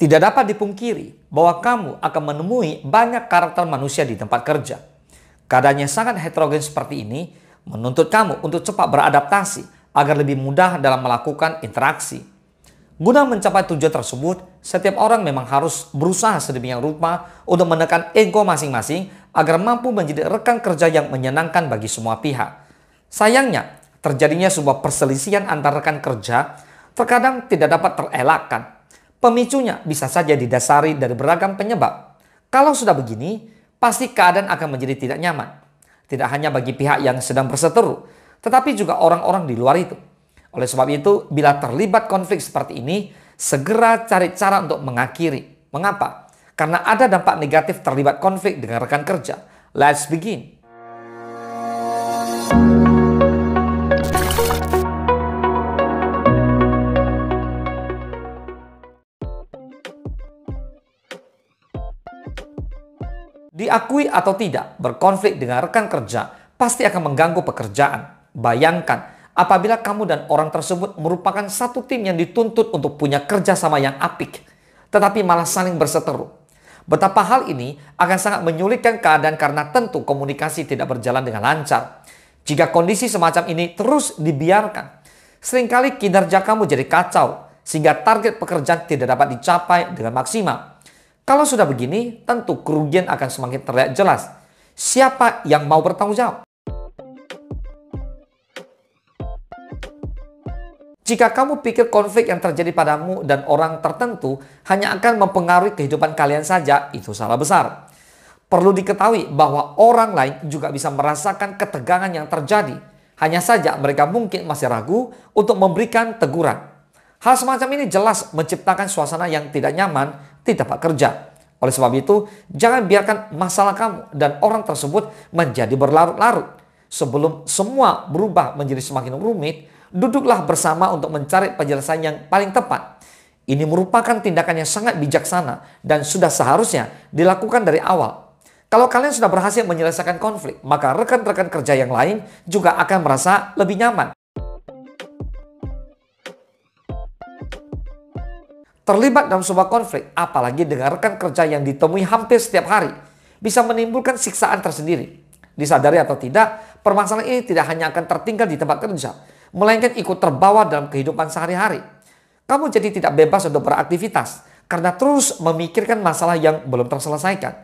Tidak dapat dipungkiri bahwa kamu akan menemui banyak karakter manusia di tempat kerja. Keadaannya sangat heterogen seperti ini menuntut kamu untuk cepat beradaptasi agar lebih mudah dalam melakukan interaksi. Guna mencapai tujuan tersebut, setiap orang memang harus berusaha sedemikian rupa untuk menekan ego masing-masing agar mampu menjadi rekan kerja yang menyenangkan bagi semua pihak. Sayangnya, terjadinya sebuah perselisihan antar rekan kerja terkadang tidak dapat terelakkan. Pemicunya bisa saja didasari dari beragam penyebab. Kalau sudah begini, pasti keadaan akan menjadi tidak nyaman. Tidak hanya bagi pihak yang sedang berseteru, tetapi juga orang-orang di luar itu. Oleh sebab itu, bila terlibat konflik seperti ini, segera cari cara untuk mengakhiri. Mengapa? Karena ada dampak negatif terlibat konflik dengan rekan kerja. Let's begin. Diakui atau tidak, berkonflik dengan rekan kerja pasti akan mengganggu pekerjaan. Bayangkan apabila kamu dan orang tersebut merupakan satu tim yang dituntut untuk punya kerjasama yang apik, tetapi malah saling berseteru. Betapa hal ini akan sangat menyulitkan keadaan karena tentu komunikasi tidak berjalan dengan lancar. Jika kondisi semacam ini terus dibiarkan, seringkali kinerja kamu jadi kacau sehingga target pekerjaan tidak dapat dicapai dengan maksimal. Kalau sudah begini, tentu kerugian akan semakin terlihat jelas. Siapa yang mau bertanggung jawab? Jika kamu pikir konflik yang terjadi padamu dan orang tertentu hanya akan mempengaruhi kehidupan kalian saja, itu salah besar. Perlu diketahui bahwa orang lain juga bisa merasakan ketegangan yang terjadi. Hanya saja mereka mungkin masih ragu untuk memberikan teguran. Hal semacam ini jelas menciptakan suasana yang tidak nyaman di tempat kerja. Oleh sebab itu, jangan biarkan masalah kamu dan orang tersebut menjadi berlarut-larut. Sebelum semua berubah menjadi semakin rumit, duduklah bersama untuk mencari penyelesaian yang paling tepat. Ini merupakan tindakan yang sangat bijaksana dan sudah seharusnya dilakukan dari awal. Kalau kalian sudah berhasil menyelesaikan konflik, maka rekan-rekan kerja yang lain juga akan merasa lebih nyaman. Terlibat dalam sebuah konflik, apalagi dengan rekan kerja yang ditemui hampir setiap hari, bisa menimbulkan siksaan tersendiri. Disadari atau tidak, permasalahan ini tidak hanya akan tertinggal di tempat kerja, melainkan ikut terbawa dalam kehidupan sehari-hari. Kamu jadi tidak bebas untuk beraktivitas, karena terus memikirkan masalah yang belum terselesaikan.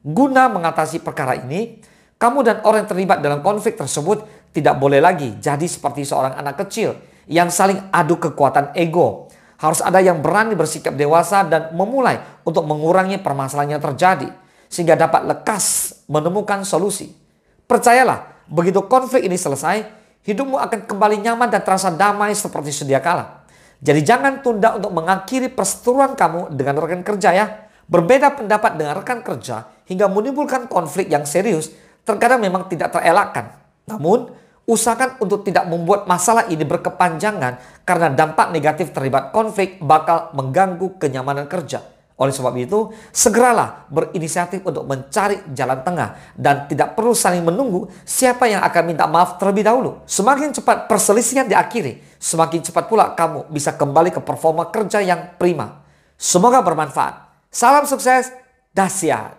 Guna mengatasi perkara ini, kamu dan orang yang terlibat dalam konflik tersebut tidak boleh lagi jadi seperti seorang anak kecil yang saling adu kekuatan ego. Harus ada yang berani bersikap dewasa dan memulai untuk mengurangi permasalahan yang terjadi sehingga dapat lekas menemukan solusi. Percayalah, begitu konflik ini selesai, hidupmu akan kembali nyaman dan terasa damai seperti sedia kala. Jadi jangan tunda untuk mengakhiri perseteruan kamu dengan rekan kerja ya. Berbeda pendapat dengan rekan kerja hingga menimbulkan konflik yang serius terkadang memang tidak terelakkan. Namun, usahakan untuk tidak membuat masalah ini berkepanjangan karena dampak negatif terlibat konflik bakal mengganggu kenyamanan kerja. Oleh sebab itu, segeralah berinisiatif untuk mencari jalan tengah dan tidak perlu saling menunggu siapa yang akan minta maaf terlebih dahulu. Semakin cepat perselisihan diakhiri, semakin cepat pula kamu bisa kembali ke performa kerja yang prima. Semoga bermanfaat. Salam sukses, dahsyat.